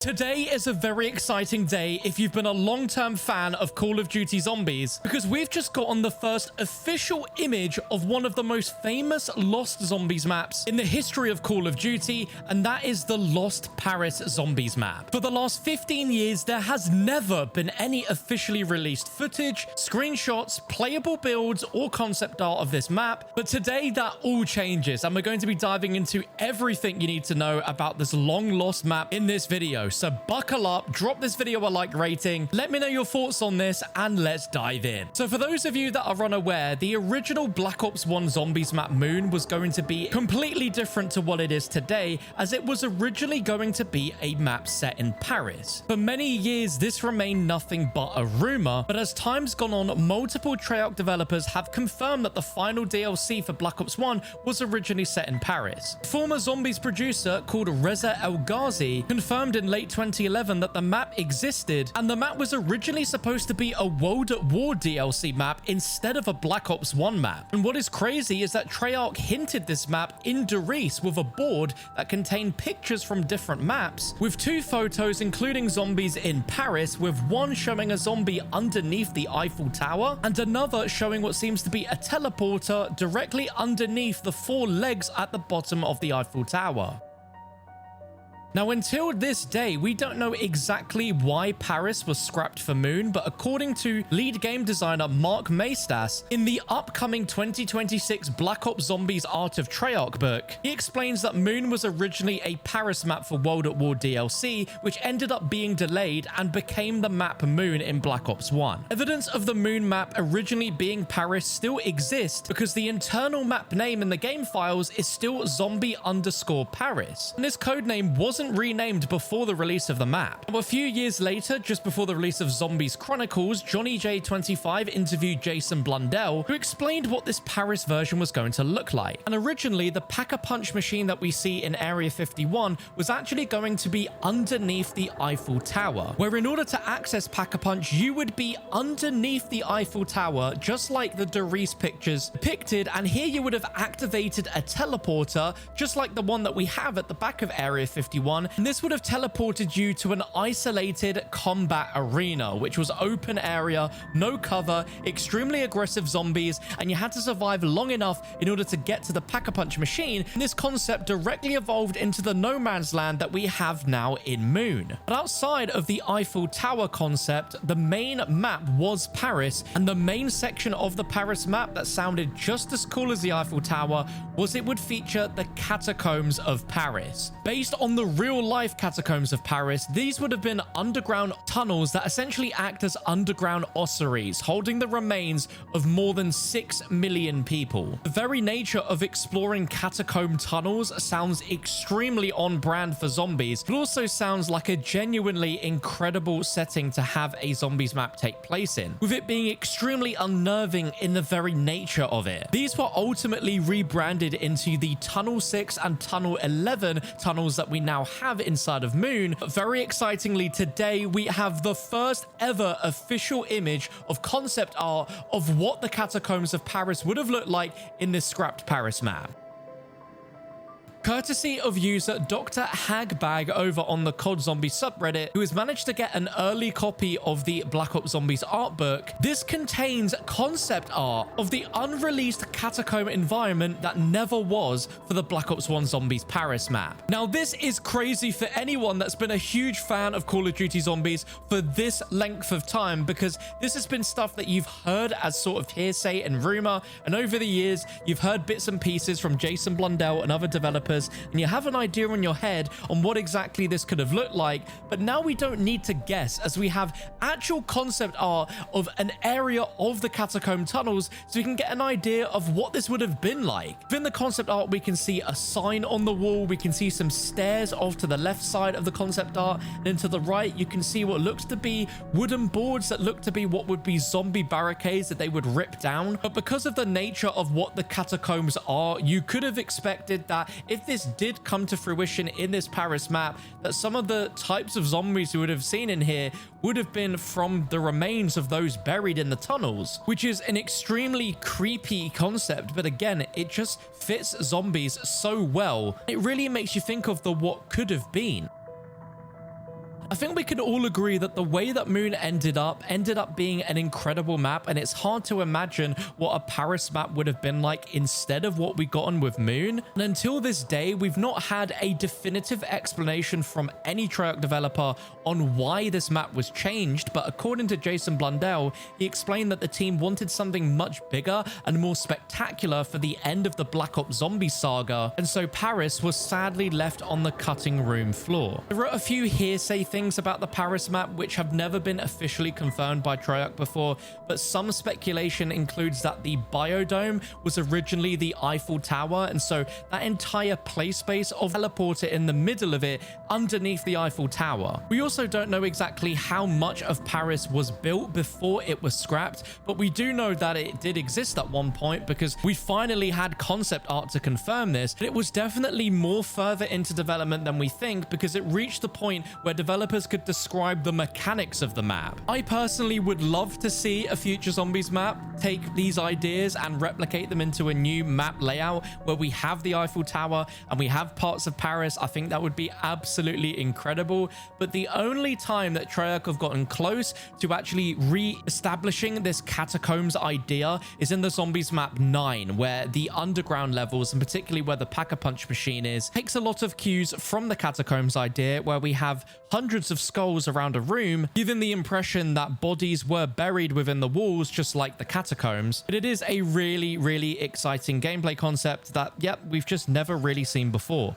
Today is a very exciting day if you've been a long-term fan of Call of Duty Zombies, because we've just gotten the first official image of one of the most famous Lost Zombies maps in the history of Call of Duty, and that is the Lost Paris Zombies map. For the last 15 years, there has never been any officially released footage, screenshots, playable builds, or concept art of this map, but today that all changes, and we're going to be diving into everything you need to know about this long-lost map in this video. So buckle up, drop this video a like rating, let me know your thoughts on this, and let's dive in. So for those of you that are unaware, the original Black Ops 1 Zombies map Moon was going to be completely different to what it is today, as it was originally going to be a map set in Paris. For many years, this remained nothing but a rumor, but as time's gone on, multiple Treyarch developers have confirmed that the final DLC for Black Ops 1 was originally set in Paris. Former Zombies producer called Reza El Ghazi confirmed in late 2011 that the map existed, and the map was originally supposed to be a World at War DLC map instead of a Black Ops 1 map. And what is crazy is that Treyarch hinted this map in Doris with a board that contained pictures from different maps, with two photos including zombies in Paris, with one showing a zombie underneath the Eiffel Tower and another showing what seems to be a teleporter directly underneath the four legs at the bottom of the Eiffel Tower. Now, until this day, we don't know exactly why Paris was scrapped for Moon, but according to lead game designer Mark Maestas, in the upcoming 2026 Black Ops Zombies Art of Treyarch book, he explains that Moon was originally a Paris map for World at War DLC, which ended up being delayed and became the map Moon in Black Ops 1. Evidence of the Moon map originally being Paris still exists because the internal map name in the game files is still zombie_Paris, and this codename wasn't renamed before the release of the map. Now, a few years later, just before the release of Zombies Chronicles, Johnny J25 interviewed Jason Blundell, who explained what this Paris version was going to look like. And originally, the Pack-a-Punch machine that we see in Area 51 was actually going to be underneath the Eiffel Tower, where in order to access Pack-a-Punch, you would be underneath the Eiffel Tower, just like the Doris pictures depicted, and here you would have activated a teleporter, just like the one that we have at the back of Area 51, and this would have teleported you to an isolated combat arena, which was open area, no cover, extremely aggressive zombies, and you had to survive long enough in order to get to the Pack-a-Punch machine. And this concept directly evolved into the no man's land that we have now in Moon. But outside of the Eiffel Tower concept, the main map was Paris, and the main section of the Paris map that sounded just as cool as the Eiffel Tower was it would feature the Catacombs of Paris. Based on the real-life Catacombs of Paris, these would have been underground tunnels that essentially act as underground ossuaries, holding the remains of more than 6 million people. The very nature of exploring catacomb tunnels sounds extremely on brand for zombies, but also sounds like a genuinely incredible setting to have a zombies map take place in, with it being extremely unnerving in the very nature of it. These were ultimately rebranded into the Tunnel 6 and Tunnel 11 tunnels that we now have inside of Moon. But very excitingly, today we have the first ever official image of concept art of what the Catacombs of Paris would have looked like in this scrapped Paris map. Courtesy of user Dr. Hagbag over on the COD Zombie subreddit, who has managed to get an early copy of the Black Ops Zombies art book, this contains concept art of the unreleased catacomb environment that never was for the Black Ops 1 Zombies Paris map. Now, this is crazy for anyone that's been a huge fan of Call of Duty Zombies for this length of time, because this has been stuff that you've heard as sort of hearsay and rumor, and over the years, you've heard bits and pieces from Jason Blundell and other developers, and you have an idea in your head on what exactly this could have looked like. But now we don't need to guess, as we have actual concept art of an area of the catacomb tunnels, so we can get an idea of what this would have been like. Within the concept art, we can see a sign on the wall, we can see some stairs off to the left side of the concept art, and then to the right you can see what looks to be wooden boards that look to be what would be zombie barricades that they would rip down. But because of the nature of what the catacombs are, you could have expected that if this did come to fruition in this Paris map, that some of the types of zombies you would have seen in here would have been from the remains of those buried in the tunnels, which is an extremely creepy concept. But again, it just fits zombies so well. It really makes you think of the what could have been. I think we can all agree that the way that Moon ended up being an incredible map, and it's hard to imagine what a Paris map would have been like instead of what we got on with Moon. And until this day, we've not had a definitive explanation from any Treyarch developer on why this map was changed, but according to Jason Blundell, he explained that the team wanted something much bigger and more spectacular for the end of the Black Ops Zombie saga, and so Paris was sadly left on the cutting room floor. There are a few hearsay things about the Paris map which have never been officially confirmed by Treyarch before, but some speculation includes that the biodome was originally the Eiffel Tower, and so that entire play space of teleporter in the middle of it underneath the Eiffel Tower. We also don't know exactly how much of Paris was built before it was scrapped, but we do know that it did exist at one point because we finally had concept art to confirm this. It was definitely more further into development than we think because it reached the point where developers could describe the mechanics of the map. I personally would love to see a future Zombies map take these ideas and replicate them into a new map layout where we have the Eiffel Tower and we have parts of Paris. I think that would be absolutely incredible. But the only time that Treyarch have gotten close to actually re-establishing this catacombs idea is in the Zombies map 9, where the underground levels, and particularly where the Pack-a-Punch machine is, takes a lot of cues from the catacombs idea, where we have hundreds of skulls around a room, giving the impression that bodies were buried within the walls, just like the catacombs. But it is a really, really exciting gameplay concept that, yep, we've just never really seen before.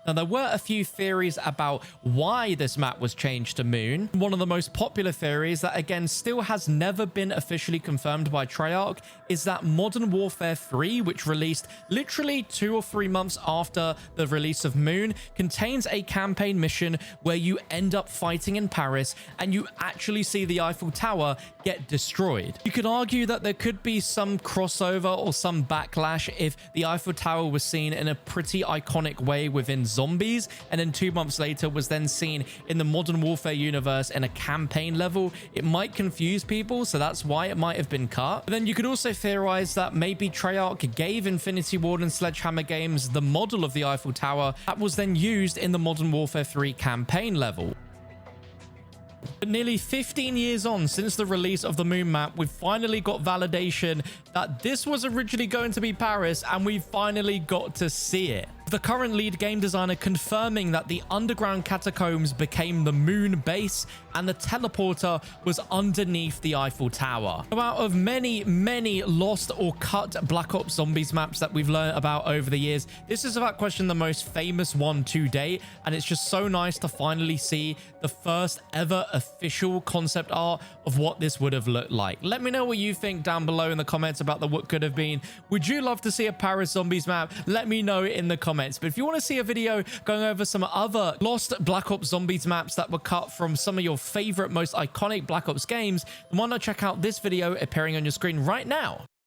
Now, there were a few theories about why this map was changed to Moon. One of the most popular theories that, again, still has never been officially confirmed by Treyarch is that Modern Warfare 3, which released literally 2 or 3 months after the release of Moon, contains a campaign mission where you end up fighting in Paris and you actually see the Eiffel Tower get destroyed. You could argue that there could be some crossover or some backlash if the Eiffel Tower was seen in a pretty iconic way within Zombies, and then 2 months later was then seen in the Modern Warfare universe in a campaign level. It might confuse people, so that's why it might have been cut. But then you could also theorize that maybe Treyarch gave Infinity Ward and Sledgehammer Games the model of the Eiffel Tower that was then used in the Modern Warfare 3 campaign level. But nearly 15 years on since the release of the Moon map, we've finally got validation that this was originally going to be Paris, and we finally got to see it. The current lead game designer confirming that the underground catacombs became the Moon base and the teleporter was underneath the Eiffel Tower. So out of many, many lost or cut Black Ops Zombies maps that we've learned about over the years, this is without question the most famous one to date, and it's just so nice to finally see the first ever official concept art of what this would have looked like. Let me know what you think down below in the comments about the what could have been. Would you love to see a Paris Zombies map? Let me know in the comments. But if you want to see a video going over some other lost Black Ops Zombies maps that were cut from some of your favorite, most iconic Black Ops games, then why not check out this video appearing on your screen right now?